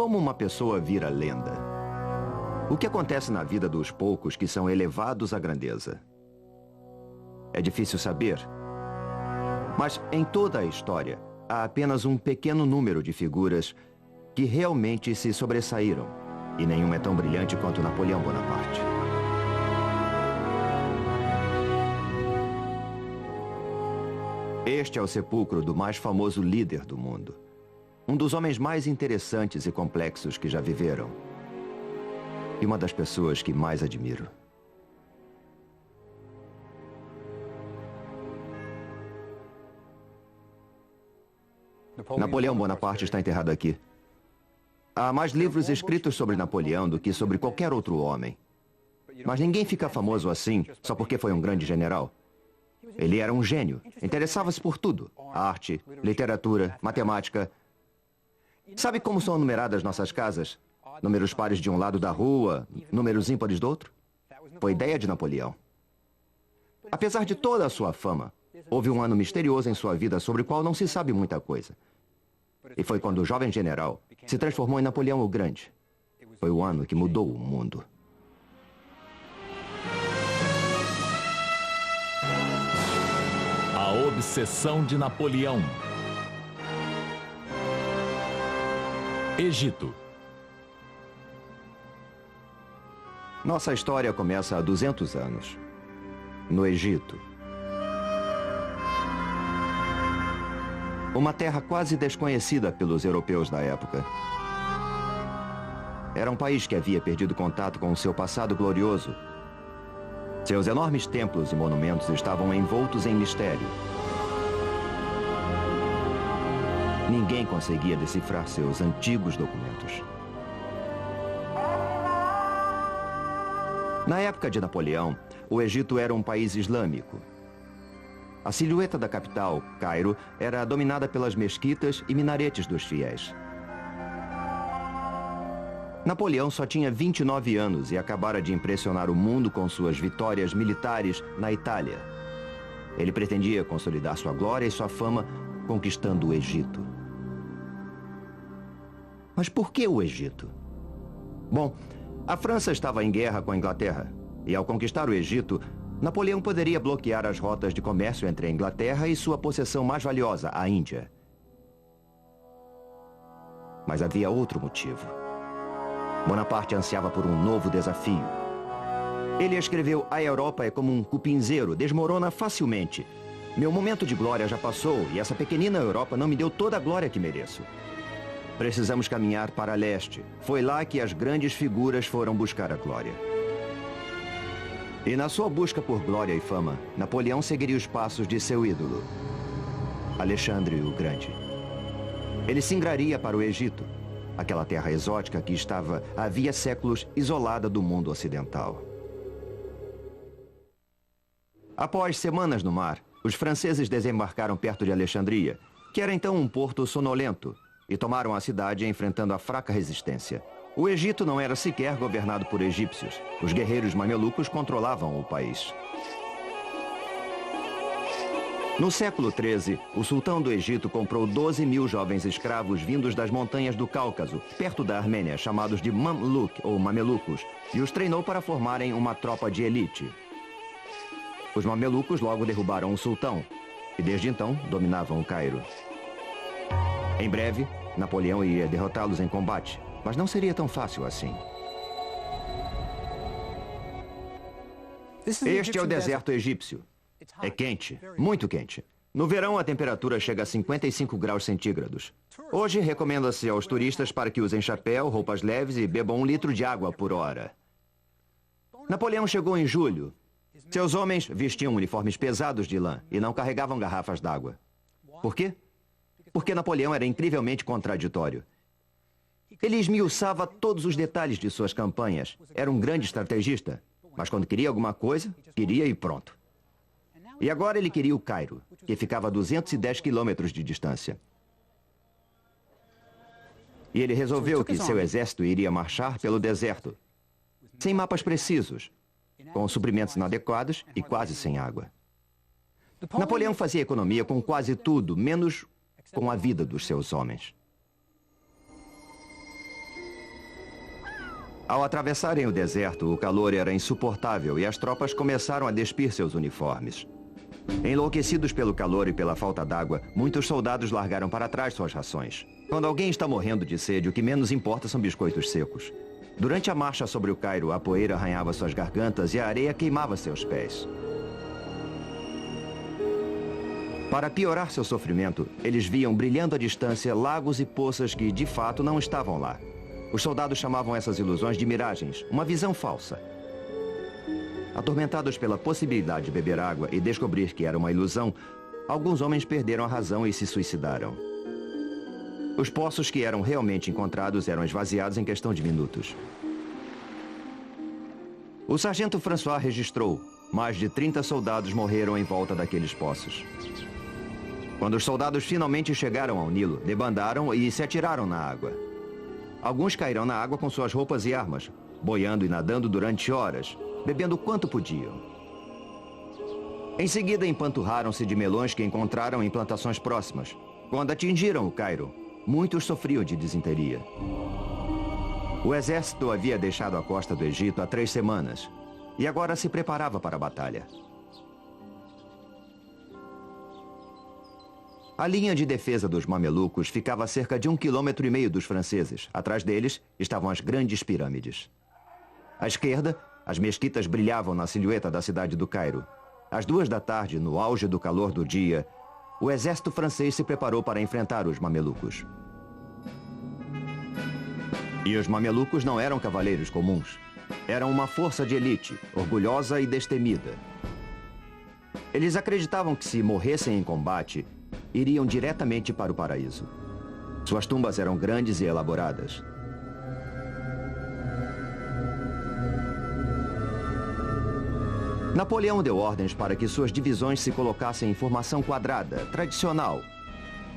Como uma pessoa vira lenda? O que acontece na vida dos poucos que são elevados à grandeza? É difícil saber. Mas em toda a história, há apenas um pequeno número de figuras que realmente se sobressaíram. E nenhuma é tão brilhante quanto Napoleão Bonaparte. Este é o sepulcro do mais famoso líder do mundo. Um dos homens mais interessantes e complexos que já viveram. E uma das pessoas que mais admiro. Napoleão Bonaparte está enterrado aqui. Há mais livros escritos sobre Napoleão do que sobre qualquer outro homem. Mas ninguém fica famoso assim só porque foi um grande general. Ele era um gênio. Interessava-se por tudo. Arte, literatura, matemática. Sabe como são numeradas nossas casas? Números pares de um lado da rua, números ímpares do outro? Foi ideia de Napoleão. Apesar de toda a sua fama, houve um ano misterioso em sua vida sobre o qual não se sabe muita coisa. E foi quando o jovem general se transformou em Napoleão o Grande. Foi o ano que mudou o mundo. A obsessão de Napoleão. Egito. Nossa história começa há 200 anos, no Egito. Uma terra quase desconhecida pelos europeus da época. Era um país que havia perdido contato com o seu passado glorioso. Seus enormes templos e monumentos estavam envoltos em mistério. Ninguém conseguia decifrar seus antigos documentos. Na época de Napoleão, o Egito era um país islâmico. A silhueta da capital, Cairo, era dominada pelas mesquitas e minaretes dos fiéis. Napoleão só tinha 29 anos e acabara de impressionar o mundo com suas vitórias militares na Itália. Ele pretendia consolidar sua glória e sua fama conquistando o Egito. Mas por que o Egito? Bom, a França estava em guerra com a Inglaterra. E ao conquistar o Egito, Napoleão poderia bloquear as rotas de comércio entre a Inglaterra e sua possessão mais valiosa, a Índia. Mas havia outro motivo. Bonaparte ansiava por um novo desafio. Ele escreveu: "A Europa é como um cupinzeiro, desmorona facilmente. Meu momento de glória já passou e essa pequenina Europa não me deu toda a glória que mereço. Precisamos caminhar para leste. Foi lá que as grandes figuras foram buscar a glória." E na sua busca por glória e fama, Napoleão seguiria os passos de seu ídolo, Alexandre o Grande. Ele singraria para o Egito, aquela terra exótica que estava havia séculos isolada do mundo ocidental. Após semanas no mar, os franceses desembarcaram perto de Alexandria, que era então um porto sonolento, e tomaram a cidade enfrentando a fraca resistência. O Egito não era sequer governado por egípcios. Os guerreiros mamelucos controlavam o país. No século XIII, o sultão do Egito comprou 12.000 jovens escravos vindos das montanhas do Cáucaso, perto da Armênia, chamados de Mamluk ou mamelucos, e os treinou para formarem uma tropa de elite. Os mamelucos logo derrubaram o sultão, e desde então dominavam o Cairo. Em breve, Napoleão iria derrotá-los em combate, mas não seria tão fácil assim. Este é o deserto egípcio. É quente, muito quente. No verão, a temperatura chega a 55 graus centígrados. Hoje, recomenda-se aos turistas para que usem chapéu, roupas leves e bebam 1 litro de água por hora. Napoleão chegou em julho. Seus homens vestiam uniformes pesados de lã e não carregavam garrafas d'água. Por quê? Porque Napoleão era incrivelmente contraditório. Ele esmiuçava todos os detalhes de suas campanhas. Era um grande estrategista, mas quando queria alguma coisa, queria e pronto. E agora ele queria o Cairo, que ficava a 210 quilômetros de distância. E ele resolveu que seu exército iria marchar pelo deserto, sem mapas precisos, com suprimentos inadequados e quase sem água. Napoleão fazia economia com quase tudo, menos com a vida dos seus homens. Ao atravessarem o deserto, o calor era insuportável e as tropas começaram a despir seus uniformes. Enlouquecidos pelo calor e pela falta d'água, muitos soldados largaram para trás suas rações. Quando alguém está morrendo de sede, o que menos importa são biscoitos secos. Durante a marcha sobre o Cairo, a poeira arranhava suas gargantas e a areia queimava seus pés. Para piorar seu sofrimento, eles viam brilhando à distância lagos e poças que, de fato, não estavam lá. Os soldados chamavam essas ilusões de miragens, uma visão falsa. Atormentados pela possibilidade de beber água e descobrir que era uma ilusão, alguns homens perderam a razão e se suicidaram. Os poços que eram realmente encontrados eram esvaziados em questão de minutos. O sargento François registrou: mais de 30 soldados morreram em volta daqueles poços. Quando os soldados finalmente chegaram ao Nilo, debandaram e se atiraram na água. Alguns caíram na água com suas roupas e armas, boiando e nadando durante horas, bebendo quanto podiam. Em seguida, empanturraram-se de melões que encontraram em plantações próximas. Quando atingiram o Cairo, muitos sofriam de disenteria. O exército havia deixado a costa do Egito há 3 semanas e agora se preparava para a batalha. A linha de defesa dos mamelucos ficava a cerca de 1,5 km dos franceses. Atrás deles estavam as grandes pirâmides. À esquerda, as mesquitas brilhavam na silhueta da cidade do Cairo. Às 2 da tarde, no auge do calor do dia, o exército francês se preparou para enfrentar os mamelucos. E os mamelucos não eram cavaleiros comuns. Eram uma força de elite, orgulhosa e destemida. Eles acreditavam que se morressem em combate, iriam diretamente para o paraíso. Suas tumbas eram grandes e elaboradas. Napoleão deu ordens para que suas divisões se colocassem em formação quadrada, tradicional.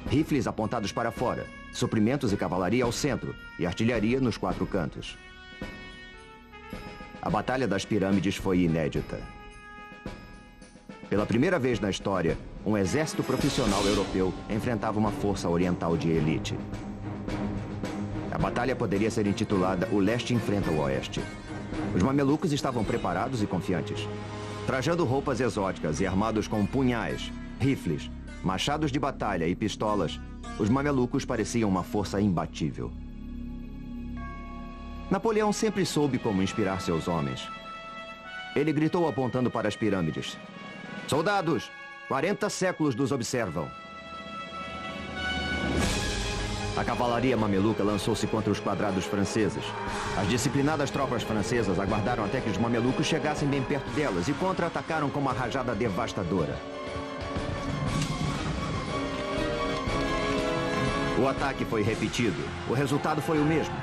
Rifles apontados para fora, suprimentos e cavalaria ao centro e artilharia nos 4 cantos. A Batalha das Pirâmides foi inédita. Pela primeira vez na história, um exército profissional europeu enfrentava uma força oriental de elite. A batalha poderia ser intitulada O Leste enfrenta o Oeste. Os mamelucos estavam preparados e confiantes. Trajando roupas exóticas e armados com punhais, rifles, machados de batalha e pistolas, os mamelucos pareciam uma força imbatível. Napoleão sempre soube como inspirar seus homens. Ele gritou apontando para as pirâmides: "Soldados, 40 séculos nos observam." A cavalaria mameluca lançou-se contra os quadrados franceses. As disciplinadas tropas francesas aguardaram até que os mamelucos chegassem bem perto delas e contra-atacaram com uma rajada devastadora. O ataque foi repetido. O resultado foi o mesmo.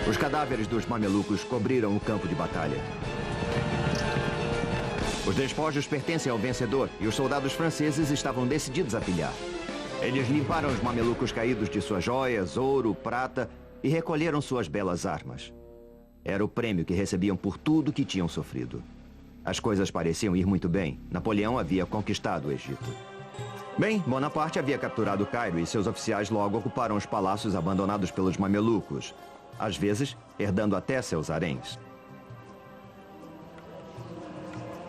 Os cadáveres dos mamelucos cobriram o campo de batalha. Os despojos pertencem ao vencedor e os soldados franceses estavam decididos a pilhar. Eles limparam os mamelucos caídos de suas joias, ouro, prata e recolheram suas belas armas. Era o prêmio que recebiam por tudo que tinham sofrido. As coisas pareciam ir muito bem. Napoleão havia conquistado o Egito. Bem, Bonaparte havia capturado o Cairo e seus oficiais logo ocuparam os palácios abandonados pelos mamelucos, às vezes herdando até seus haréns.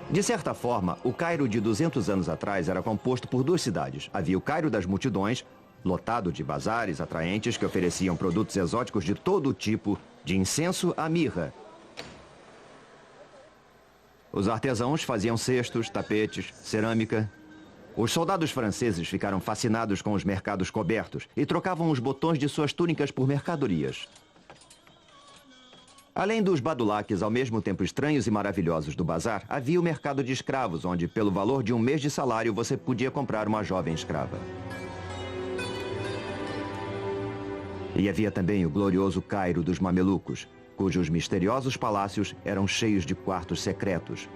De certa forma, o Cairo de 200 anos atrás era composto por 2 cidades. Havia o Cairo das multidões, lotado de bazares atraentes que ofereciam produtos exóticos de todo tipo, de incenso a mirra. Os artesãos faziam cestos, tapetes, cerâmica. Os soldados franceses ficaram fascinados com os mercados cobertos e trocavam os botões de suas túnicas por mercadorias. Além dos badulaques ao mesmo tempo estranhos e maravilhosos do bazar, havia o mercado de escravos, onde, pelo valor de 1 mês de salário, você podia comprar uma jovem escrava. E havia também o glorioso Cairo dos mamelucos, cujos misteriosos palácios eram cheios de quartos secretos.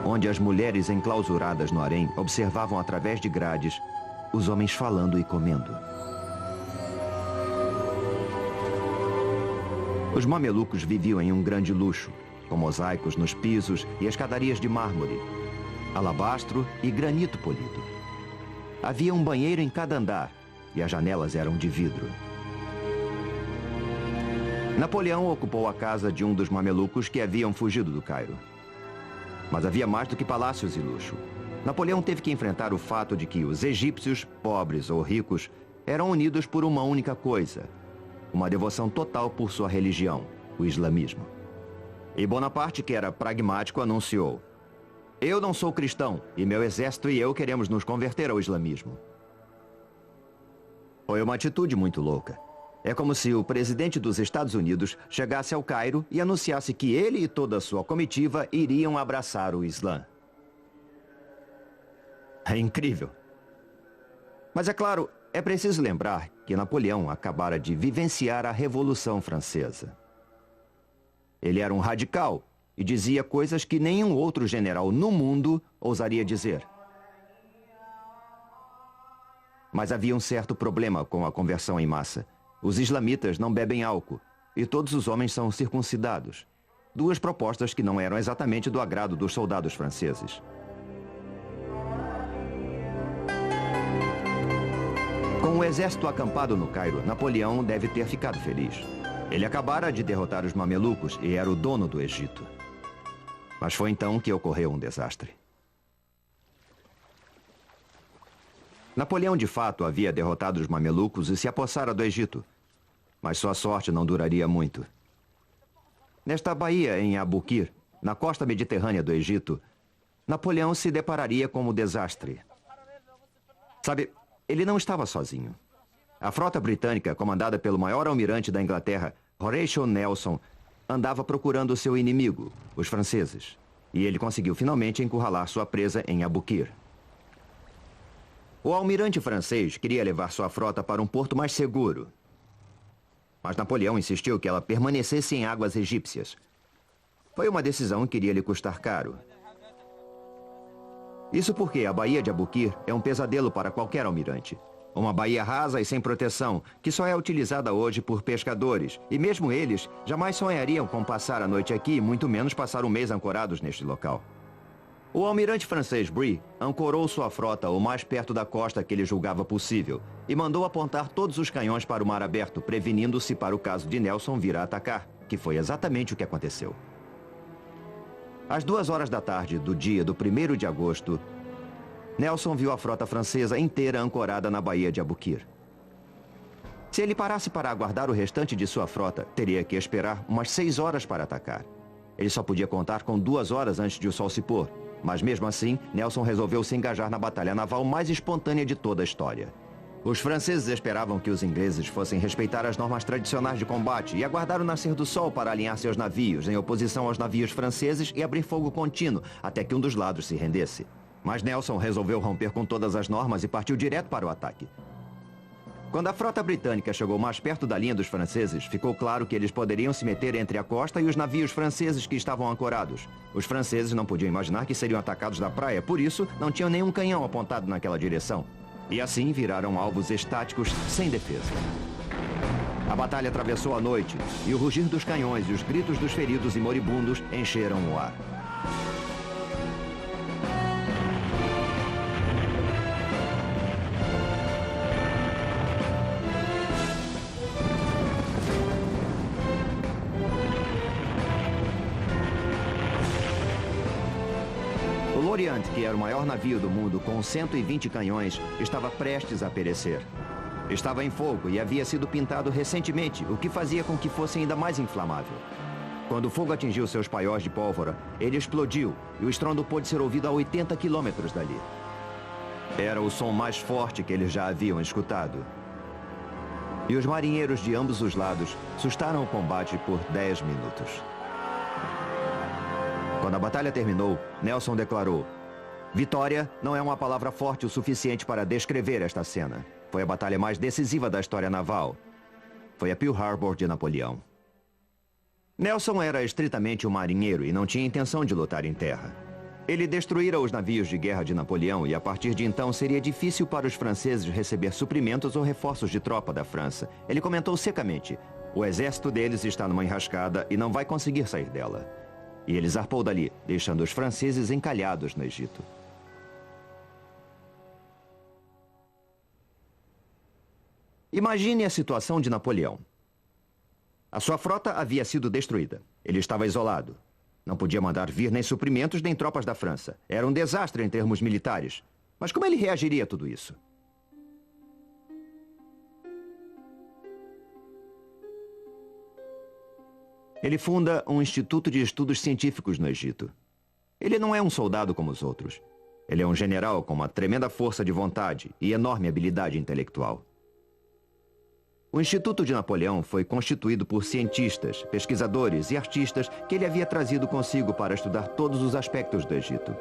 Onde as mulheres enclausuradas no harém observavam através de grades os homens falando e comendo. Os mamelucos viviam em um grande luxo, com mosaicos nos pisos e escadarias de mármore. alabastro e granito polido. Havia um banheiro em cada andar e as janelas eram de vidro. Napoleão ocupou a casa de um dos mamelucos que haviam fugido do Cairo. Mas havia mais do que palácios e luxo. Napoleão teve que enfrentar o fato de que os egípcios, pobres ou ricos, eram unidos por uma única coisa: uma devoção total por sua religião, o islamismo. E Bonaparte, que era pragmático, anunciou: eu não sou cristão e meu exército e eu queremos nos converter ao islamismo. Foi uma atitude muito louca. É como se o presidente dos Estados Unidos chegasse ao Cairo e anunciasse que ele e toda a sua comitiva iriam abraçar o Islã. É incrível. Mas é claro, é preciso lembrar que Napoleão acabara de vivenciar a Revolução Francesa. Ele era um radical e dizia coisas que nenhum outro general no mundo ousaria dizer. Mas havia um certo problema com a conversão em massa. Os islamitas não bebem álcool e todos os homens são circuncidados. Duas propostas que não eram exatamente do agrado dos soldados franceses. Com o exército acampado no Cairo, Napoleão deve ter ficado feliz. Ele acabara de derrotar os mamelucos e era o dono do Egito. Mas foi então que ocorreu um desastre. Napoleão, de fato, havia derrotado os mamelucos e se apossara do Egito. Mas sua sorte não duraria muito. Nesta baía em Abukir, na costa mediterrânea do Egito, Napoleão se depararia com um desastre. Sabe, ele não estava sozinho. A frota britânica, comandada pelo maior almirante da Inglaterra, Horatio Nelson, andava procurando seu inimigo, os franceses. E ele conseguiu finalmente encurralar sua presa em Abukir. O almirante francês queria levar sua frota para um porto mais seguro. Mas Napoleão insistiu que ela permanecesse em águas egípcias. Foi uma decisão que iria lhe custar caro. Isso porque a Baía de Abukir é um pesadelo para qualquer almirante. Uma baía rasa e sem proteção, que só é utilizada hoje por pescadores. E mesmo eles jamais sonhariam com passar a noite aqui, muito menos passar um mês ancorados neste local. O almirante francês Brie ancorou sua frota o mais perto da costa que ele julgava possível e mandou apontar todos os canhões para o mar aberto, prevenindo-se para o caso de Nelson vir a atacar, que foi exatamente o que aconteceu. Às 2 horas da tarde do dia do 1º de agosto, Nelson viu a frota francesa inteira ancorada na Baía de Abukir. Se ele parasse para aguardar o restante de sua frota, teria que esperar umas 6 horas para atacar. Ele só podia contar com 2 horas antes de o sol se pôr. Mas mesmo assim, Nelson resolveu se engajar na batalha naval mais espontânea de toda a história. Os franceses esperavam que os ingleses fossem respeitar as normas tradicionais de combate e aguardar o nascer do sol para alinhar seus navios, em oposição aos navios franceses, e abrir fogo contínuo, até que um dos lados se rendesse. Mas Nelson resolveu romper com todas as normas e partiu direto para o ataque. Quando a frota britânica chegou mais perto da linha dos franceses, ficou claro que eles poderiam se meter entre a costa e os navios franceses que estavam ancorados. Os franceses não podiam imaginar que seriam atacados da praia, por isso não tinham nenhum canhão apontado naquela direção. E assim viraram alvos estáticos sem defesa. A batalha atravessou a noite e o rugir dos canhões e os gritos dos feridos e moribundos encheram o ar. O Orient, que era o maior navio do mundo com 120 canhões, estava prestes a perecer. Estava em fogo e havia sido pintado recentemente, o que fazia com que fosse ainda mais inflamável. Quando o fogo atingiu seus paióis de pólvora, ele explodiu e o estrondo pôde ser ouvido a 80 quilômetros dali. Era o som mais forte que eles já haviam escutado. E os marinheiros de ambos os lados sustaram o combate por 10 minutos. Quando a batalha terminou, Nelson declarou: "Vitória não é uma palavra forte o suficiente para descrever esta cena. Foi a batalha mais decisiva da história naval. Foi a Pearl Harbor de Napoleão." Nelson era estritamente um marinheiro e não tinha intenção de lutar em terra. Ele destruíra os navios de guerra de Napoleão e a partir de então seria difícil para os franceses receber suprimentos ou reforços de tropa da França. Ele comentou secamente: "O exército deles está numa enrascada e não vai conseguir sair dela." E ele zarpou dali, deixando os franceses encalhados no Egito. Imagine a situação de Napoleão. A sua frota havia sido destruída. Ele estava isolado. Não podia mandar vir nem suprimentos nem tropas da França. Era um desastre em termos militares. Mas como ele reagiria a tudo isso? Ele funda um instituto de estudos científicos no Egito. Ele não é um soldado como os outros. Ele é um general com uma tremenda força de vontade e enorme habilidade intelectual. O Instituto de Napoleão foi constituído por cientistas, pesquisadores e artistas que ele havia trazido consigo para estudar todos os aspectos do Egito.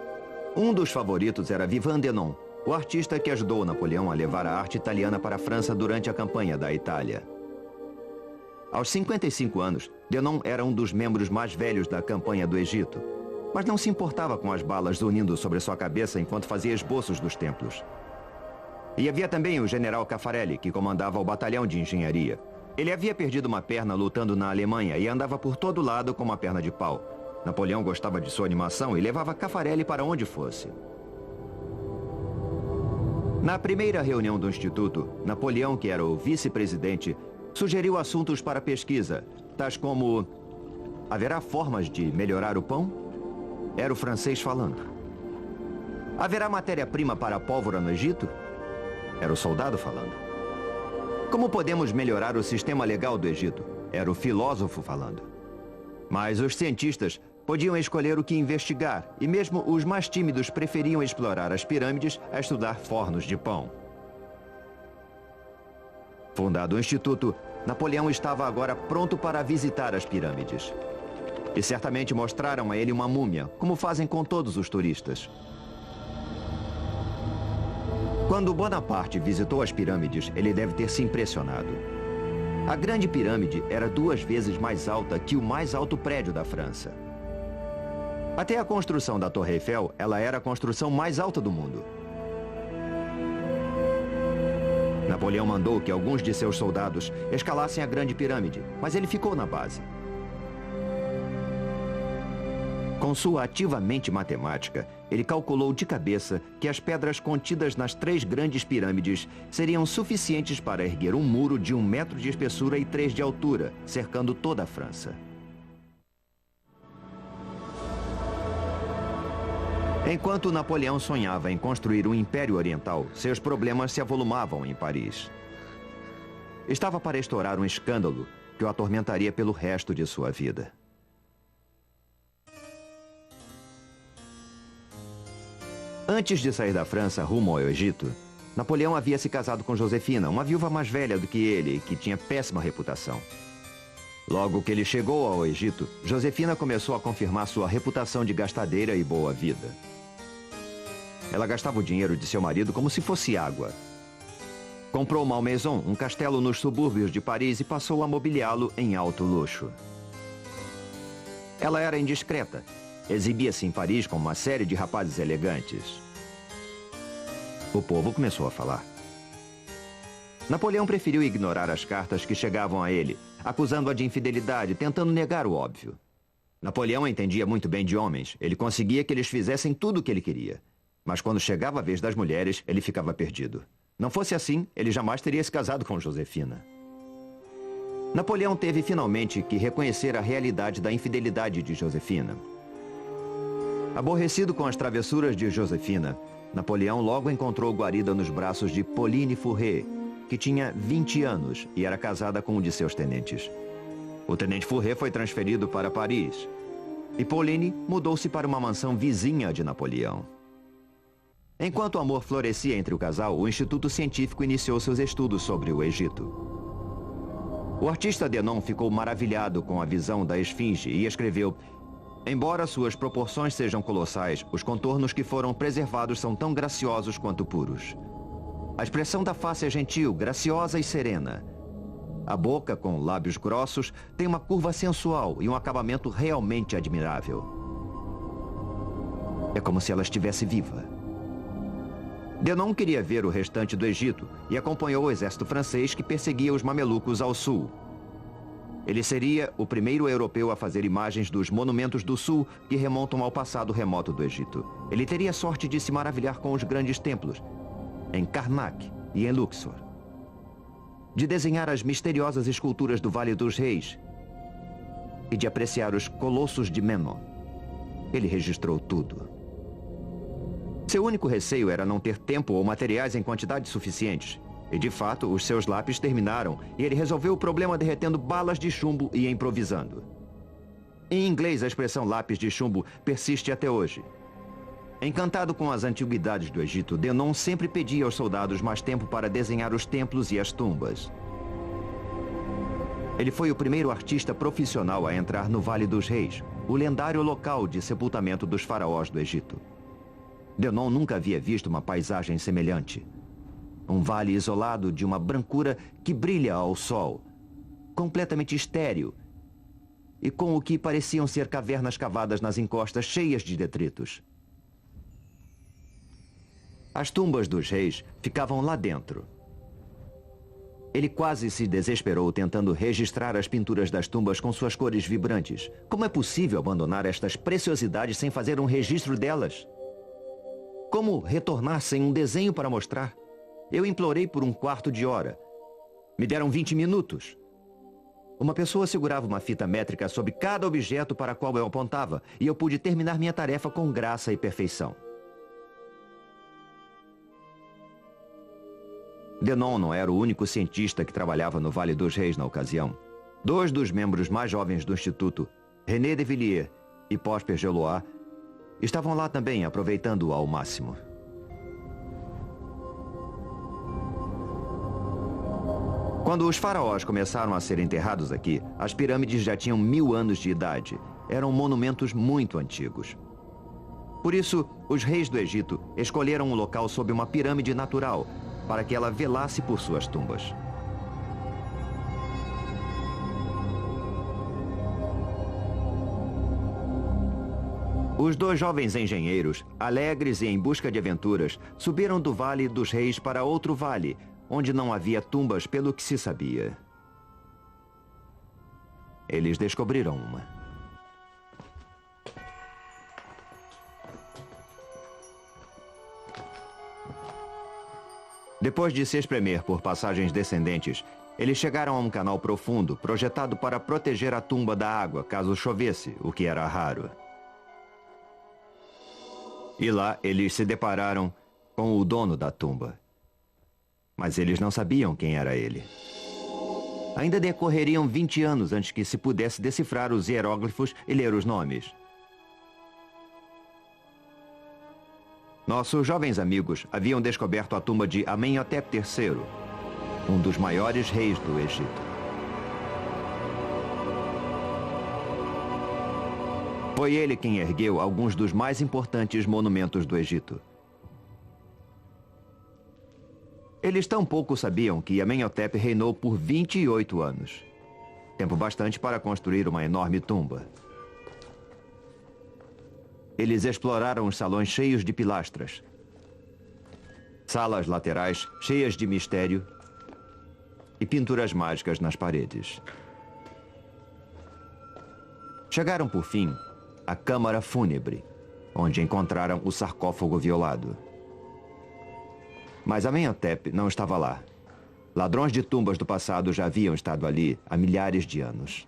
Um dos favoritos era Vivant Denon, o artista que ajudou Napoleão a levar a arte italiana para a França durante a campanha da Itália. Aos 55 anos, Denon era um dos membros mais velhos da campanha do Egito, mas não se importava com as balas zunindo sobre sua cabeça enquanto fazia esboços dos templos. E havia também o general Caffarelli, que comandava o batalhão de engenharia. Ele havia perdido uma perna lutando na Alemanha e andava por todo lado com uma perna de pau. Napoleão gostava de sua animação e levava Caffarelli para onde fosse. Na primeira reunião do Instituto, Napoleão, que era o vice-presidente, sugeriu assuntos para pesquisa, tais como: haverá formas de melhorar o pão? Era o francês falando. Haverá matéria-prima para a pólvora no Egito? Era o soldado falando. Como podemos melhorar o sistema legal do Egito? Era o filósofo falando. Mas os cientistas podiam escolher o que investigar, e mesmo os mais tímidos preferiam explorar as pirâmides a estudar fornos de pão. Fundado o Instituto, Napoleão estava agora pronto para visitar as pirâmides. E certamente mostraram a ele uma múmia, como fazem com todos os turistas. Quando Bonaparte visitou as pirâmides, ele deve ter se impressionado. A Grande Pirâmide era 2 vezes mais alta que o mais alto prédio da França. Até a construção da Torre Eiffel, ela era a construção mais alta do mundo. Napoleão mandou que alguns de seus soldados escalassem a Grande Pirâmide, mas ele ficou na base. Com sua ativa mente matemática, ele calculou de cabeça que as pedras contidas nas 3 grandes pirâmides seriam suficientes para erguer um muro de 1 metro de espessura e 3 de altura, cercando toda a França. Enquanto Napoleão sonhava em construir um império oriental, seus problemas se avolumavam em Paris. Estava para estourar um escândalo que o atormentaria pelo resto de sua vida. Antes de sair da França rumo ao Egito, Napoleão havia se casado com Josefina, uma viúva mais velha do que ele, que tinha péssima reputação. Logo que ele chegou ao Egito, Josefina começou a confirmar sua reputação de gastadeira e boa vida. Ela gastava o dinheiro de seu marido como se fosse água. Comprou Malmaison, um castelo nos subúrbios de Paris, e passou a mobiliá-lo em alto luxo. Ela era indiscreta. Exibia-se em Paris com uma série de rapazes elegantes. O povo começou a falar. Napoleão preferiu ignorar as cartas que chegavam a ele, acusando-a de infidelidade, tentando negar o óbvio. Napoleão entendia muito bem de homens. Ele conseguia que eles fizessem tudo o que ele queria. Mas quando chegava a vez das mulheres, ele ficava perdido. Não fosse assim, ele jamais teria se casado com Josefina. Napoleão teve finalmente que reconhecer a realidade da infidelidade de Josefina. Aborrecido com as travessuras de Josefina, Napoleão logo encontrou guarida nos braços de Pauline Fourré, que tinha 20 anos e era casada com um de seus tenentes. O tenente Fourré foi transferido para Paris e Pauline mudou-se para uma mansão vizinha de Napoleão. Enquanto o amor florescia entre o casal, o Instituto Científico iniciou seus estudos sobre o Egito. O artista Denon ficou maravilhado com a visão da esfinge e escreveu: embora suas proporções sejam colossais, os contornos que foram preservados são tão graciosos quanto puros. A expressão da face é gentil, graciosa e serena. A boca, com lábios grossos, tem uma curva sensual e um acabamento realmente admirável. É como se ela estivesse viva. Denon queria ver o restante do Egito e acompanhou o exército francês que perseguia os mamelucos ao sul. Ele seria o primeiro europeu a fazer imagens dos monumentos do sul que remontam ao passado remoto do Egito. Ele teria sorte de se maravilhar com os grandes templos, em Karnak e em Luxor. de desenhar as misteriosas esculturas do Vale dos Reis e de apreciar os colossos de Memnon. Ele registrou tudo. Seu único receio era não ter tempo ou materiais em quantidades suficientes. E, de fato, os seus lápis terminaram e ele resolveu o problema derretendo balas de chumbo e improvisando. Em inglês, a expressão lápis de chumbo persiste até hoje. Encantado com as antiguidades do Egito, Denon sempre pedia aos soldados mais tempo para desenhar os templos e as tumbas. Ele foi o primeiro artista profissional a entrar no Vale dos Reis, o lendário local de sepultamento dos faraós do Egito. Denon nunca havia visto uma paisagem semelhante. Um vale isolado de uma brancura que brilha ao sol, completamente estéril, e com o que pareciam ser cavernas cavadas nas encostas cheias de detritos. As tumbas dos reis ficavam lá dentro. Ele quase se desesperou tentando registrar as pinturas das tumbas com suas cores vibrantes. Como é possível abandonar estas preciosidades sem fazer um registro delas? Como retornar sem um desenho para mostrar? Eu implorei por um quarto de hora. Me deram 20 minutos. Uma pessoa segurava uma fita métrica sobre cada objeto para qual eu apontava, e eu pude terminar minha tarefa com graça e perfeição. Denon não era o único cientista que trabalhava no Vale dos Reis na ocasião. 2 dos membros mais jovens do Instituto, René de Villiers e Prosper Gelois, estavam lá também, aproveitando-o ao máximo. Quando os faraós começaram a ser enterrados aqui, as pirâmides já tinham 1000 anos de idade. Eram monumentos muito antigos. Por isso, os reis do Egito escolheram um local sob uma pirâmide natural, para que ela velasse por suas tumbas. Os 2 jovens engenheiros, alegres e em busca de aventuras, subiram do Vale dos Reis para outro vale, onde não havia tumbas pelo que se sabia. Eles descobriram uma. Depois de se espremer por passagens descendentes, eles chegaram a um canal profundo, projetado para proteger a tumba da água, caso chovesse, o que era raro. E lá eles se depararam com o dono da tumba. Mas eles não sabiam quem era ele. Ainda decorreriam 20 anos antes que se pudesse decifrar os hieróglifos e ler os nomes. Nossos jovens amigos haviam descoberto a tumba de Amenhotep III, um dos maiores reis do Egito. Foi ele quem ergueu alguns dos mais importantes monumentos do Egito. Eles tão pouco sabiam que Amenhotep reinou por 28 anos. Tempo bastante para construir uma enorme tumba. Eles exploraram os salões cheios de pilastras. Salas laterais cheias de mistério e pinturas mágicas nas paredes. Chegaram, por fim, à câmara fúnebre, onde encontraram o sarcófago violado. Mas Amenhotep não estava lá. Ladrões de tumbas do passado já haviam estado ali há milhares de anos.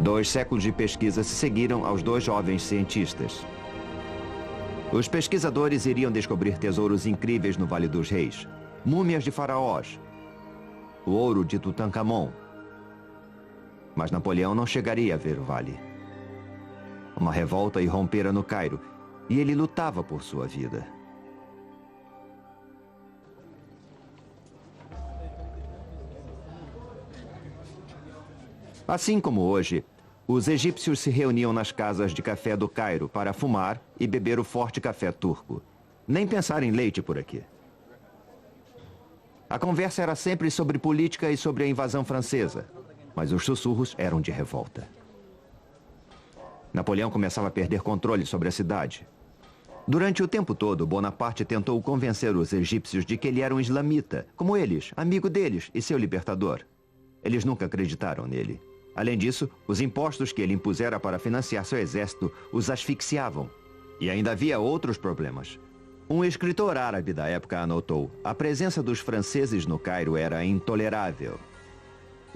2 séculos de pesquisa se seguiram aos 2 jovens cientistas. Os pesquisadores iriam descobrir tesouros incríveis no Vale dos Reis, múmias de faraós, o ouro de Tutankhamon. Mas Napoleão não chegaria a ver o vale. Uma revolta irrompera no Cairo, e ele lutava por sua vida. Assim como hoje, os egípcios se reuniam nas casas de café do Cairo para fumar e beber o forte café turco. Nem pensar em leite por aqui. A conversa era sempre sobre política e sobre a invasão francesa, mas os sussurros eram de revolta. Napoleão começava a perder controle sobre a cidade. Durante o tempo todo, Bonaparte tentou convencer os egípcios de que ele era um islamita, como eles, amigo deles e seu libertador. Eles nunca acreditaram nele. Além disso, os impostos que ele impusera para financiar seu exército os asfixiavam. E ainda havia outros problemas. Um escritor árabe da época anotou: a presença dos franceses no Cairo era intolerável.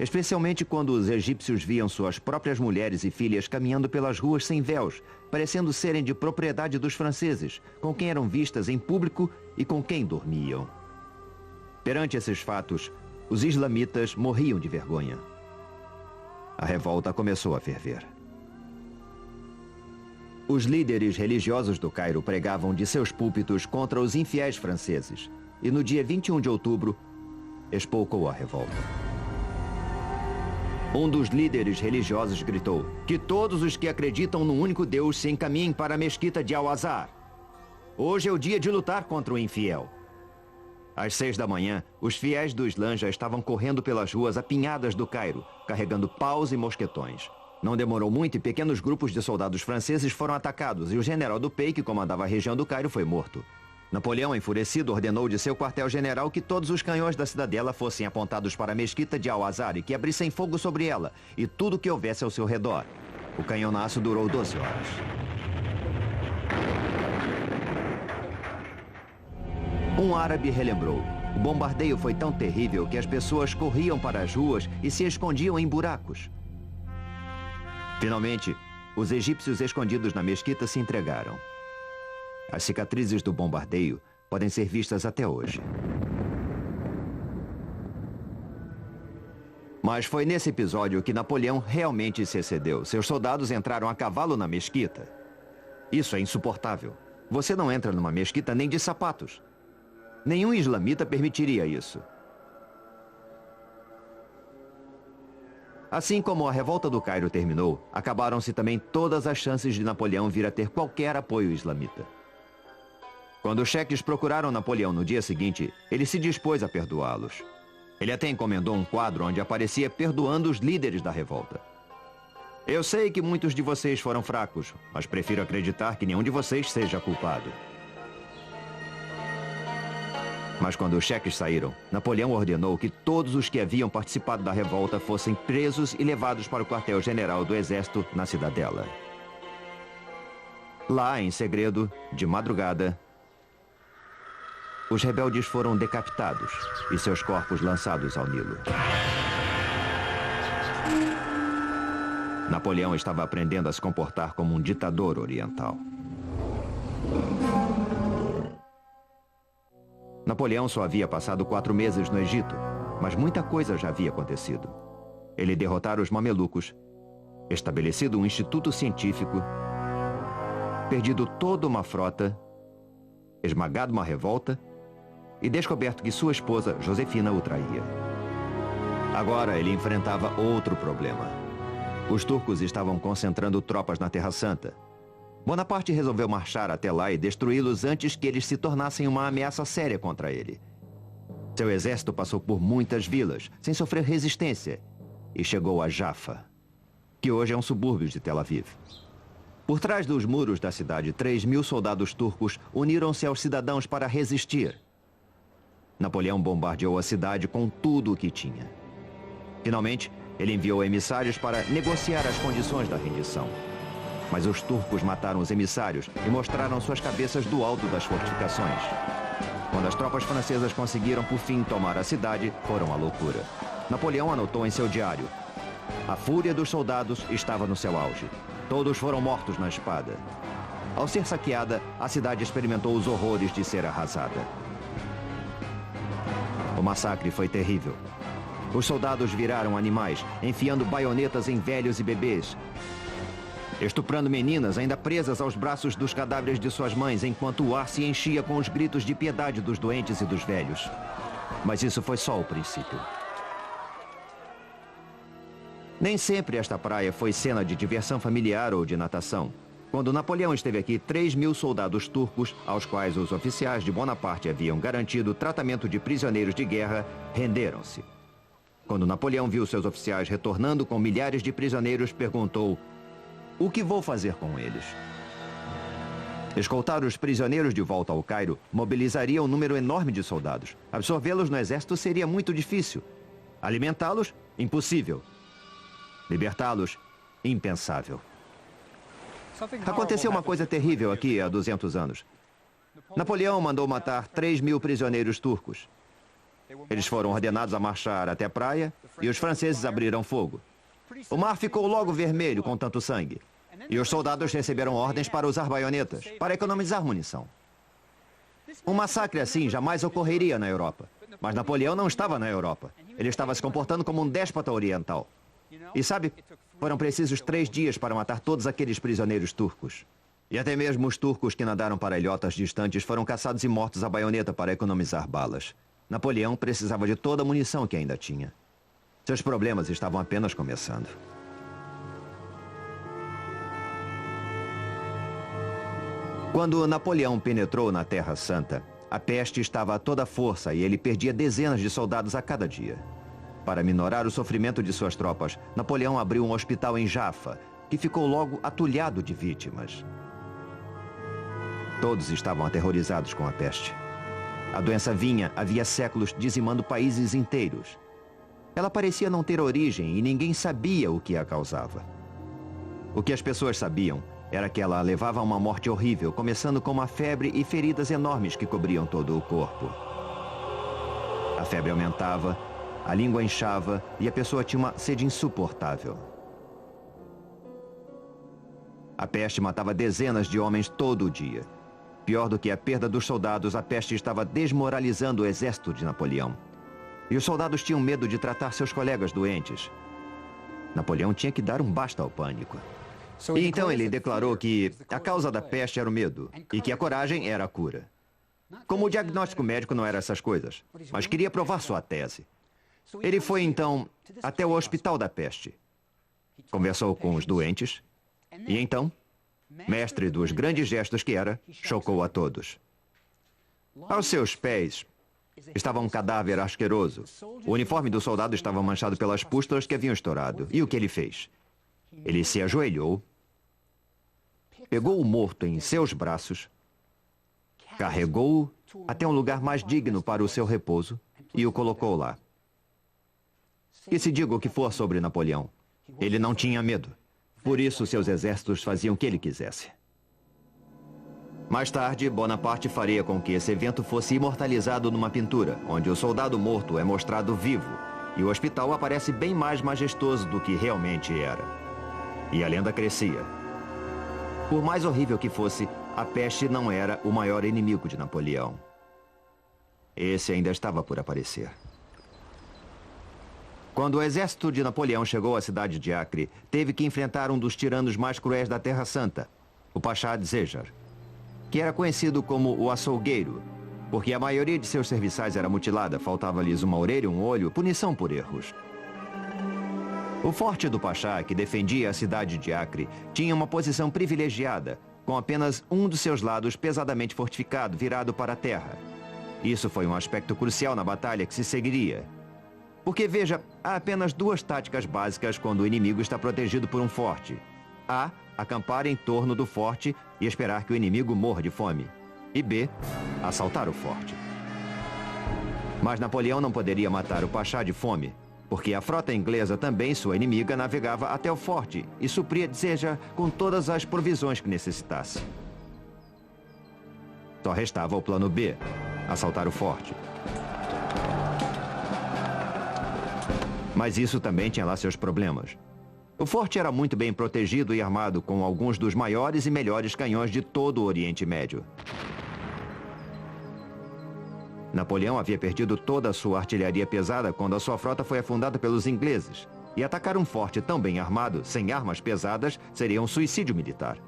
Especialmente quando os egípcios viam suas próprias mulheres e filhas caminhando pelas ruas sem véus, parecendo serem de propriedade dos franceses, com quem eram vistas em público e com quem dormiam. Perante esses fatos, os islamitas morriam de vergonha. A revolta começou a ferver. Os líderes religiosos do Cairo pregavam de seus púlpitos contra os infiéis franceses, e no dia 21 de outubro, espolcou a revolta. Um dos líderes religiosos gritou: que todos os que acreditam no único Deus se encaminhem para a mesquita de Al-Azhar. Hoje é o dia de lutar contra o infiel. Às 6 da manhã, os fiéis do Islã já estavam correndo pelas ruas apinhadas do Cairo, carregando paus e mosquetões. Não demorou muito e pequenos grupos de soldados franceses foram atacados e o general Dupey, que comandava a região do Cairo, foi morto. Napoleão, enfurecido, ordenou de seu quartel-general que todos os canhões da cidadela fossem apontados para a mesquita de Al-Azhar e que abrissem fogo sobre ela e tudo que houvesse ao seu redor. O canhonaço durou 12 horas. Um árabe relembrou: o bombardeio foi tão terrível que as pessoas corriam para as ruas e se escondiam em buracos. Finalmente, os egípcios escondidos na mesquita se entregaram. As cicatrizes do bombardeio podem ser vistas até hoje. Mas foi nesse episódio que Napoleão realmente se excedeu. Seus soldados entraram a cavalo na mesquita. Isso é insuportável. Você não entra numa mesquita nem de sapatos. Nenhum islamita permitiria isso. Assim como a revolta do Cairo terminou, acabaram-se também todas as chances de Napoleão vir a ter qualquer apoio islamita. Quando os cheques procuraram Napoleão no dia seguinte, ele se dispôs a perdoá-los. Ele até encomendou um quadro onde aparecia perdoando os líderes da revolta. Eu sei que muitos de vocês foram fracos, mas prefiro acreditar que nenhum de vocês seja culpado. Mas quando os cheques saíram, Napoleão ordenou que todos os que haviam participado da revolta fossem presos e levados para o quartel-general do exército na cidadela. Lá, em segredo, de madrugada, os rebeldes foram decapitados e seus corpos lançados ao Nilo. Napoleão estava aprendendo a se comportar como um ditador oriental. Napoleão só havia passado 4 meses no Egito, mas muita coisa já havia acontecido. Ele derrotara os mamelucos, estabelecido um instituto científico, perdido toda uma frota, esmagado uma revolta e descoberto que sua esposa, Josefina, o traía. Agora ele enfrentava outro problema. Os turcos estavam concentrando tropas na Terra Santa. Bonaparte resolveu marchar até lá e destruí-los antes que eles se tornassem uma ameaça séria contra ele. Seu exército passou por muitas vilas, sem sofrer resistência, e chegou a Jaffa, que hoje é um subúrbio de Tel Aviv. Por trás dos muros da cidade, 3.000 soldados turcos uniram-se aos cidadãos para resistir. Napoleão bombardeou a cidade com tudo o que tinha. Finalmente, ele enviou emissários para negociar as condições da rendição. Mas os turcos mataram os emissários e mostraram suas cabeças do alto das fortificações. Quando as tropas francesas conseguiram, por fim, tomar a cidade, foram à loucura. Napoleão anotou em seu diário: a fúria dos soldados estava no seu auge. Todos foram mortos na espada. Ao ser saqueada, a cidade experimentou os horrores de ser arrasada. O massacre foi terrível. Os soldados viraram animais, enfiando baionetas em velhos e bebês, estuprando meninas ainda presas aos braços dos cadáveres de suas mães, enquanto o ar se enchia com os gritos de piedade dos doentes e dos velhos. Mas isso foi só o princípio. Nem sempre esta praia foi cena de diversão familiar ou de natação. Quando Napoleão esteve aqui, 3.000 soldados turcos, aos quais os oficiais de Bonaparte haviam garantido tratamento de prisioneiros de guerra, renderam-se. Quando Napoleão viu seus oficiais retornando com milhares de prisioneiros, perguntou: o que vou fazer com eles? Escoltar os prisioneiros de volta ao Cairo mobilizaria um número enorme de soldados. Absorvê-los no exército seria muito difícil. Alimentá-los? Impossível. Libertá-los? Impensável. Aconteceu uma coisa terrível aqui há 200 anos. Napoleão mandou matar 3.000 prisioneiros turcos. Eles foram ordenados a marchar até a praia e os franceses abriram fogo. O mar ficou logo vermelho com tanto sangue. E os soldados receberam ordens para usar baionetas, para economizar munição. Um massacre assim jamais ocorreria na Europa. Mas Napoleão não estava na Europa. Ele estava se comportando como um déspota oriental. E sabe, foram precisos 3 dias para matar todos aqueles prisioneiros turcos. E até mesmo os turcos que nadaram para ilhotas distantes foram caçados e mortos à baioneta para economizar balas. Napoleão precisava de toda a munição que ainda tinha. Seus problemas estavam apenas começando. Quando Napoleão penetrou na Terra Santa, a peste estava a toda força e ele perdia dezenas de soldados a cada dia. Para minorar o sofrimento de suas tropas, Napoleão abriu um hospital em Jaffa, que ficou logo atulhado de vítimas. Todos estavam aterrorizados com a peste. A doença vinha havia séculos dizimando países inteiros. Ela parecia não ter origem e ninguém sabia o que a causava. O que as pessoas sabiam era que ela levava a uma morte horrível, começando com uma febre e feridas enormes que cobriam todo o corpo. A febre aumentava, a língua inchava e a pessoa tinha uma sede insuportável. A peste matava dezenas de homens todo o dia. Pior do que a perda dos soldados, a peste estava desmoralizando o exército de Napoleão. E os soldados tinham medo de tratar seus colegas doentes. Napoleão tinha que dar um basta ao pânico. E então ele declarou que a causa da peste era o medo e que a coragem era a cura. Como o diagnóstico médico não era essas coisas, mas queria provar sua tese. Ele foi então até o hospital da peste. Conversou com os doentes e então, mestre dos grandes gestos que era, chocou a todos. Aos seus pés estava um cadáver asqueroso. O uniforme do soldado estava manchado pelas pústulas que haviam estourado. E o que ele fez? Ele se ajoelhou, pegou o morto em seus braços, carregou-o até um lugar mais digno para o seu repouso e o colocou lá. Que se diga o que for sobre Napoleão, ele não tinha medo. Por isso, seus exércitos faziam o que ele quisesse. Mais tarde, Bonaparte faria com que esse evento fosse imortalizado numa pintura, onde o soldado morto é mostrado vivo, e o hospital aparece bem mais majestoso do que realmente era. E a lenda crescia. Por mais horrível que fosse, a peste não era o maior inimigo de Napoleão. Esse ainda estava por aparecer. Quando o exército de Napoleão chegou à cidade de Acre, teve que enfrentar um dos tiranos mais cruéis da Terra Santa, o Pachá de Zejar, que era conhecido como o açougueiro, porque a maioria de seus serviçais era mutilada, faltava-lhes uma orelha e um olho, punição por erros. O forte do Pachá, que defendia a cidade de Acre, tinha uma posição privilegiada, com apenas um dos seus lados pesadamente fortificado, virado para a terra. Isso foi um aspecto crucial na batalha que se seguiria. Porque, veja, há apenas 2 táticas básicas quando o inimigo está protegido por um forte. A, acampar em torno do forte e esperar que o inimigo morra de fome. E B, assaltar o forte. Mas Napoleão não poderia matar o Pachá de fome, porque a frota inglesa, também sua inimiga, navegava até o forte e supria Zejar com todas as provisões que necessitasse. Só restava o plano B, assaltar o forte. Mas isso também tinha lá seus problemas. O forte era muito bem protegido e armado com alguns dos maiores e melhores canhões de todo o Oriente Médio. Napoleão havia perdido toda a sua artilharia pesada quando a sua frota foi afundada pelos ingleses. E atacar um forte tão bem armado, sem armas pesadas, seria um suicídio militar.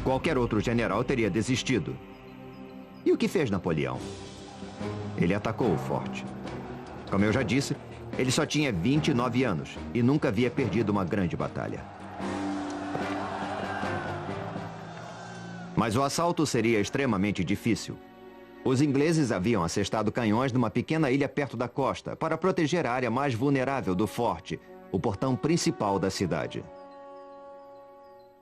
Qualquer outro general teria desistido. E o que fez Napoleão? Ele atacou o forte. Como eu já disse, ele só tinha 29 anos e nunca havia perdido uma grande batalha. Mas o assalto seria extremamente difícil. Os ingleses haviam assestado canhões numa pequena ilha perto da costa para proteger a área mais vulnerável do forte, o portão principal da cidade.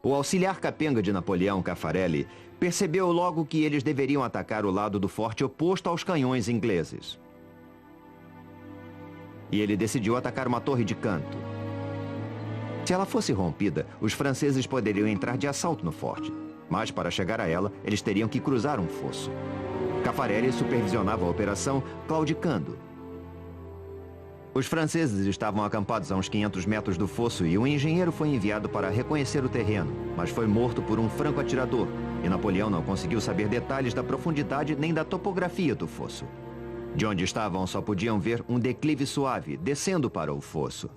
O auxiliar capenga de Napoleão, Caffarelli, percebeu logo que eles deveriam atacar o lado do forte oposto aos canhões ingleses. E ele decidiu atacar uma torre de canto. Se ela fosse rompida, os franceses poderiam entrar de assalto no forte. Mas, para chegar a ela, eles teriam que cruzar um fosso. Caffarelli supervisionava a operação, claudicando. Os franceses estavam acampados a uns 500 metros do fosso e um engenheiro foi enviado para reconhecer o terreno, mas foi morto por um franco-atirador, e Napoleão não conseguiu saber detalhes da profundidade nem da topografia do fosso. De onde estavam, só podiam ver um declive suave, descendo para o fosso.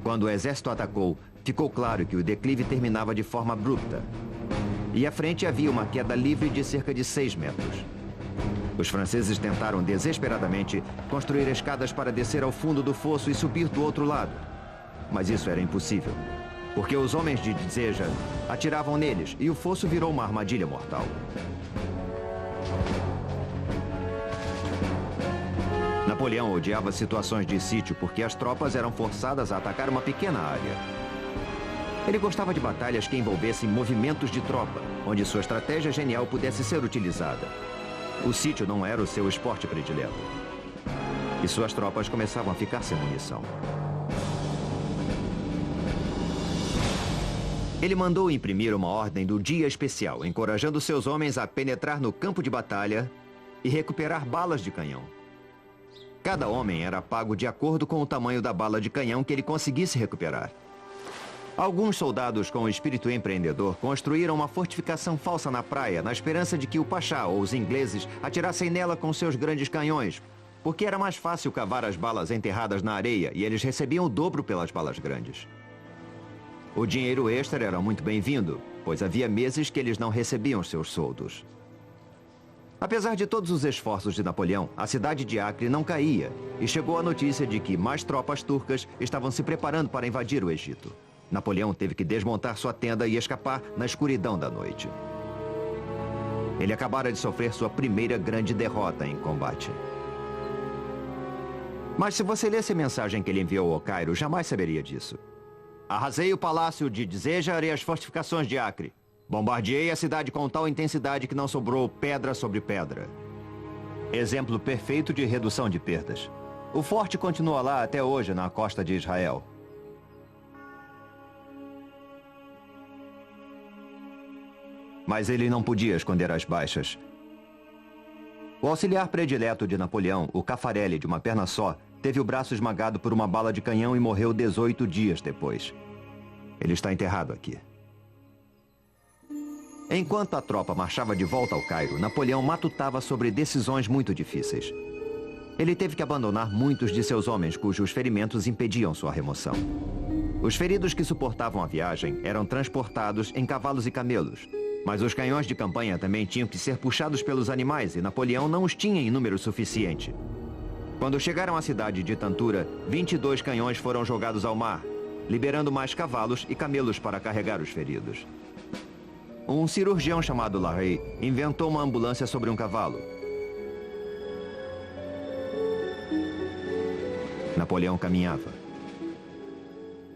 Quando o exército atacou, ficou claro que o declive terminava de forma abrupta. E à frente havia uma queda livre de cerca de 6 metros. Os franceses tentaram desesperadamente construir escadas para descer ao fundo do fosso e subir do outro lado. Mas isso era impossível, porque os homens de Dzéjar atiravam neles e o fosso virou uma armadilha mortal. Napoleão odiava situações de sítio porque as tropas eram forçadas a atacar uma pequena área. Ele gostava de batalhas que envolvessem movimentos de tropa, onde sua estratégia genial pudesse ser utilizada. O sítio não era o seu esporte predileto. E suas tropas começavam a ficar sem munição. Ele mandou imprimir uma ordem do dia especial, encorajando seus homens a penetrar no campo de batalha e recuperar balas de canhão. Cada homem era pago de acordo com o tamanho da bala de canhão que ele conseguisse recuperar. Alguns soldados com espírito empreendedor construíram uma fortificação falsa na praia, na esperança de que o Pachá ou os ingleses atirassem nela com seus grandes canhões, porque era mais fácil cavar as balas enterradas na areia e eles recebiam o dobro pelas balas grandes. O dinheiro extra era muito bem-vindo, pois havia meses que eles não recebiam seus soldos. Apesar de todos os esforços de Napoleão, a cidade de Acre não caía e chegou a notícia de que mais tropas turcas estavam se preparando para invadir o Egito. Napoleão teve que desmontar sua tenda e escapar na escuridão da noite. Ele acabara de sofrer sua primeira grande derrota em combate. Mas se você lesse a mensagem que ele enviou ao Cairo, jamais saberia disso. Arrasei o palácio de Dzéjar e as fortificações de Acre. Bombardeei a cidade com tal intensidade que não sobrou pedra sobre pedra. Exemplo perfeito de redução de perdas. O forte continua lá até hoje na costa de Israel. Mas ele não podia esconder as baixas. O auxiliar predileto de Napoleão, o Caffarelli, de uma perna só, teve o braço esmagado por uma bala de canhão e morreu 18 dias depois. Ele está enterrado aqui. Enquanto a tropa marchava de volta ao Cairo, Napoleão matutava sobre decisões muito difíceis. Ele teve que abandonar muitos de seus homens cujos ferimentos impediam sua remoção. Os feridos que suportavam a viagem eram transportados em cavalos e camelos. Mas os canhões de campanha também tinham que ser puxados pelos animais e Napoleão não os tinha em número suficiente. Quando chegaram à cidade de Tantura, 22 canhões foram jogados ao mar, liberando mais cavalos e camelos para carregar os feridos. Um cirurgião chamado Larrey inventou uma ambulância sobre um cavalo. Napoleão caminhava.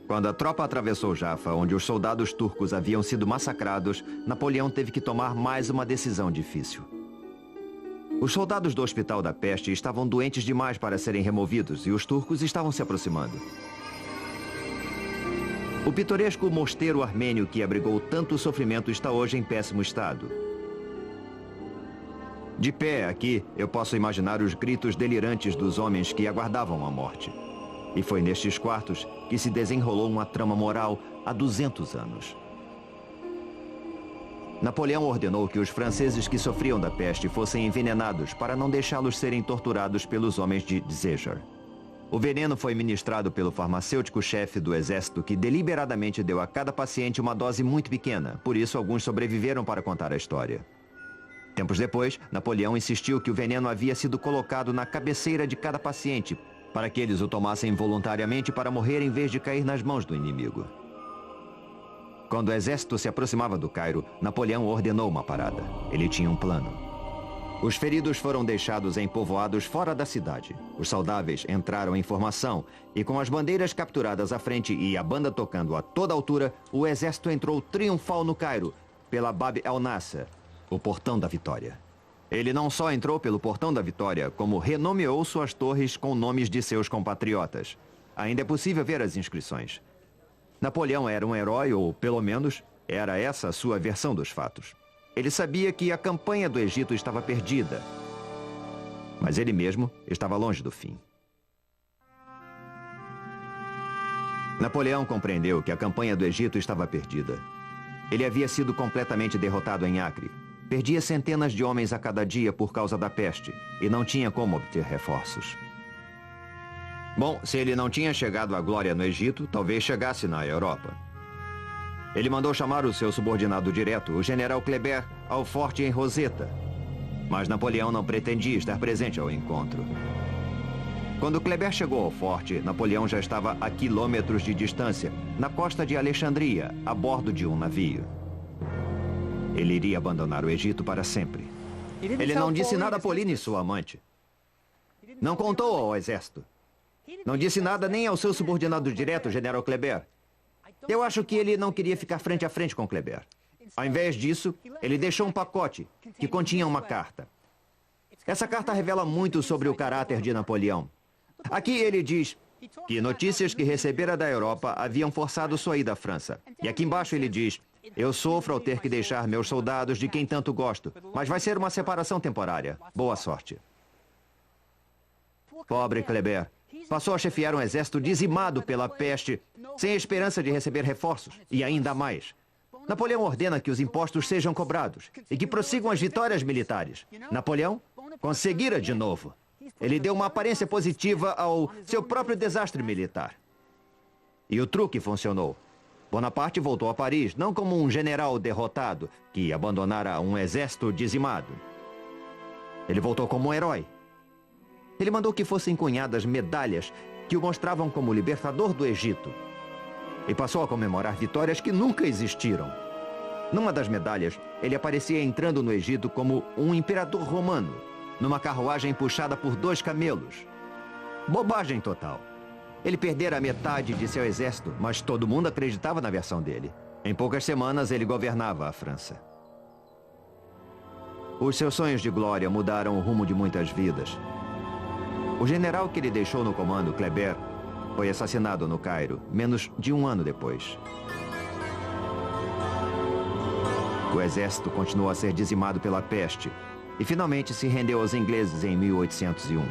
Quando a tropa atravessou Jaffa, onde os soldados turcos haviam sido massacrados, Napoleão teve que tomar mais uma decisão difícil. Os soldados do Hospital da Peste estavam doentes demais para serem removidos e os turcos estavam se aproximando. O pitoresco mosteiro armênio que abrigou tanto sofrimento está hoje em péssimo estado. De pé aqui, eu posso imaginar os gritos delirantes dos homens que aguardavam a morte. E foi nestes quartos que se desenrolou uma trama moral há 200 anos. Napoleão ordenou que os franceses que sofriam da peste fossem envenenados para não deixá-los serem torturados pelos homens de Dzéjar. O veneno foi ministrado pelo farmacêutico-chefe do exército que deliberadamente deu a cada paciente uma dose muito pequena, por isso alguns sobreviveram para contar a história. Tempos depois, Napoleão insistiu que o veneno havia sido colocado na cabeceira de cada paciente, para que eles o tomassem voluntariamente para morrer em vez de cair nas mãos do inimigo. Quando o exército se aproximava do Cairo, Napoleão ordenou uma parada. Ele tinha um plano. Os feridos foram deixados em povoados fora da cidade. Os saudáveis entraram em formação e com as bandeiras capturadas à frente e a banda tocando a toda altura, o exército entrou triunfal no Cairo, pela Bab el-Nasser, o Portão da Vitória. Ele não só entrou pelo Portão da Vitória, como renomeou suas torres com nomes de seus compatriotas. Ainda é possível ver as inscrições. Napoleão era um herói, ou pelo menos, Era essa a sua versão dos fatos. Ele sabia que a campanha do Egito estava perdida. Mas ele mesmo estava longe do fim. Napoleão compreendeu que a campanha do Egito estava perdida. Ele havia sido completamente derrotado em Acre. Perdia centenas de homens a cada dia por causa da peste e não tinha como obter reforços. Bom, se ele não tinha chegado à glória no Egito, talvez chegasse na Europa. Ele mandou chamar o seu subordinado direto, o general Kleber, ao forte em Roseta. Mas Napoleão não pretendia estar presente ao encontro. Quando Kleber chegou ao forte, Napoleão já estava a quilômetros de distância, na costa de Alexandria, a bordo de um navio. Ele iria abandonar o Egito para sempre. Ele não disse nada a Pauline, sua amante. Não contou ao exército. Não disse nada nem ao seu subordinado direto, general Kleber. Eu acho que ele não queria ficar frente a frente com Kleber. Ao invés disso, ele deixou um pacote que continha uma carta. Essa carta revela muito sobre o caráter de Napoleão. Aqui ele diz que notícias que recebera da Europa haviam forçado sua ida à França. E aqui embaixo ele diz: eu sofro ao ter que deixar meus soldados de quem tanto gosto, mas vai ser uma separação temporária. Boa sorte. Pobre Kleber. Passou a chefiar um exército dizimado pela peste, sem esperança de receber reforços. E ainda mais. Napoleão ordena que os impostos sejam cobrados e que prossigam as vitórias militares. Napoleão conseguira de novo. Ele deu uma aparência positiva ao seu próprio desastre militar. E o truque funcionou. Bonaparte voltou a Paris, não como um general derrotado que abandonara um exército dizimado. Ele voltou como um herói. Ele mandou que fossem cunhadas medalhas que o mostravam como libertador do Egito. E passou a comemorar vitórias que nunca existiram. Numa das medalhas, ele aparecia entrando no Egito como um imperador romano, numa carruagem puxada por 2 camelos. Bobagem total. Ele perdera a metade de seu exército, mas todo mundo acreditava na versão dele. Em poucas semanas, ele governava a França. Os seus sonhos de glória mudaram o rumo de muitas vidas. O general que ele deixou no comando, Kleber, foi assassinado no Cairo, menos de um ano depois. O exército continuou a ser dizimado pela peste e finalmente se rendeu aos ingleses em 1801.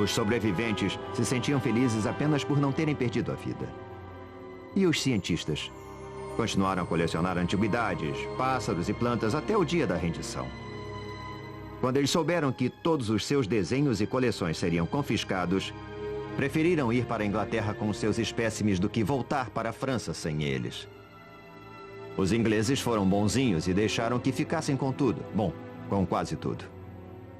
Os sobreviventes se sentiam felizes apenas por não terem perdido a vida. E os cientistas? Continuaram a colecionar antiguidades, pássaros e plantas até o dia da rendição. Quando eles souberam que todos os seus desenhos e coleções seriam confiscados, preferiram ir para a Inglaterra com seus espécimes do que voltar para a França sem eles. Os ingleses foram bonzinhos e deixaram que ficassem com tudo. Bom, com quase tudo.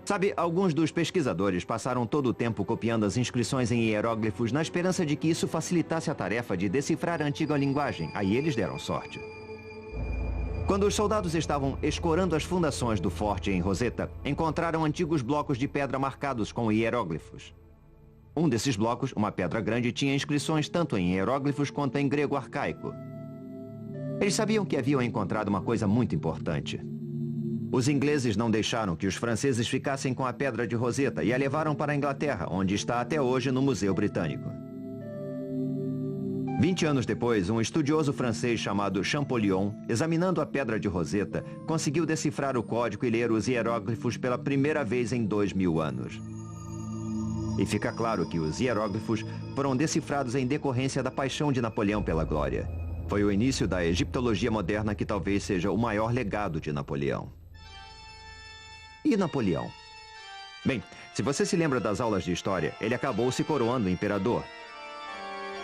Sabe, alguns dos pesquisadores passaram todo o tempo copiando as inscrições em hieróglifos na esperança de que isso facilitasse a tarefa de decifrar a antiga linguagem. Aí eles deram sorte. Quando os soldados estavam escorando as fundações do forte em Roseta, encontraram antigos blocos de pedra marcados com hieróglifos. Um desses blocos, uma pedra grande, tinha inscrições tanto em hieróglifos quanto em grego arcaico. Eles sabiam que haviam encontrado uma coisa muito importante. Os ingleses não deixaram que os franceses ficassem com a pedra de Roseta e a levaram para a Inglaterra, onde está até hoje no Museu Britânico. 20 anos depois, um estudioso francês chamado Champollion, examinando a pedra de Roseta, conseguiu decifrar o código e ler os hieróglifos pela primeira vez em 2000 anos. E fica claro que os hieróglifos foram decifrados em decorrência da paixão de Napoleão pela glória. Foi o início da egiptologia moderna que talvez seja o maior legado de Napoleão. E Napoleão? Bem, se você se lembra das aulas de história, ele acabou se coroando imperador.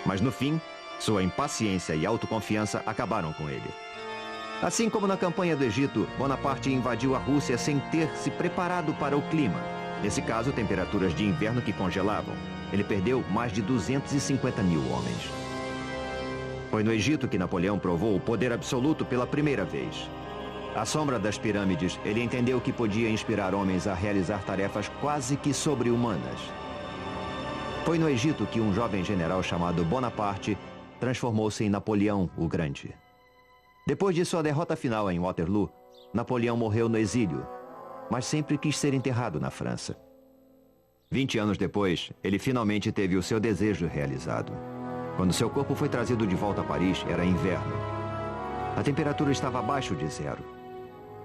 Mas no fim, sua impaciência e autoconfiança acabaram com ele. Assim como na campanha do Egito, Bonaparte invadiu a Rússia sem ter se preparado para o clima. Nesse caso, temperaturas de inverno que congelavam. Ele perdeu mais de 250 mil homens. Foi no Egito que Napoleão provou o poder absoluto pela primeira vez. À sombra das pirâmides, ele entendeu que podia inspirar homens a realizar tarefas quase que sobre-humanas. Foi no Egito que um jovem general chamado Bonaparte transformou-se em Napoleão o Grande. Depois de sua derrota final em Waterloo, Napoleão morreu no exílio, mas sempre quis ser enterrado na França. 20 anos depois, ele finalmente teve o seu desejo realizado. Quando seu corpo foi trazido de volta a Paris, era inverno. A temperatura estava abaixo de zero.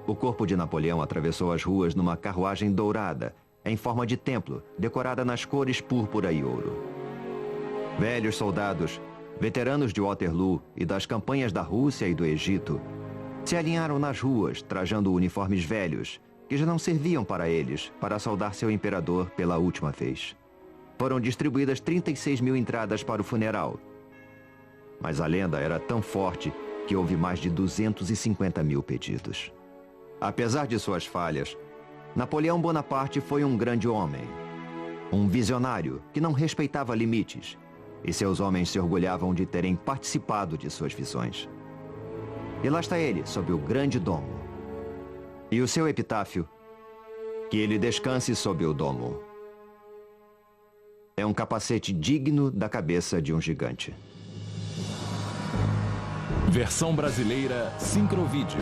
O corpo de Napoleão atravessou as ruas numa carruagem dourada, em forma de templo, decorada nas cores púrpura e ouro. Velhos soldados, veteranos de Waterloo e das campanhas da Rússia e do Egito, se alinharam nas ruas, trajando uniformes velhos, que já não serviam para eles, para saudar seu imperador pela última vez. Foram distribuídas 36 mil entradas para o funeral. Mas a lenda era tão forte que houve mais de 250 mil pedidos. Apesar de suas falhas, Napoleão Bonaparte foi um grande homem. Um visionário que não respeitava limites, e seus homens se orgulhavam de terem participado de suas visões. E lá está ele, sob o grande domo. E o seu epitáfio: que ele descanse sob o domo. É um capacete digno da cabeça de um gigante. Versão brasileira Sincrovídeo.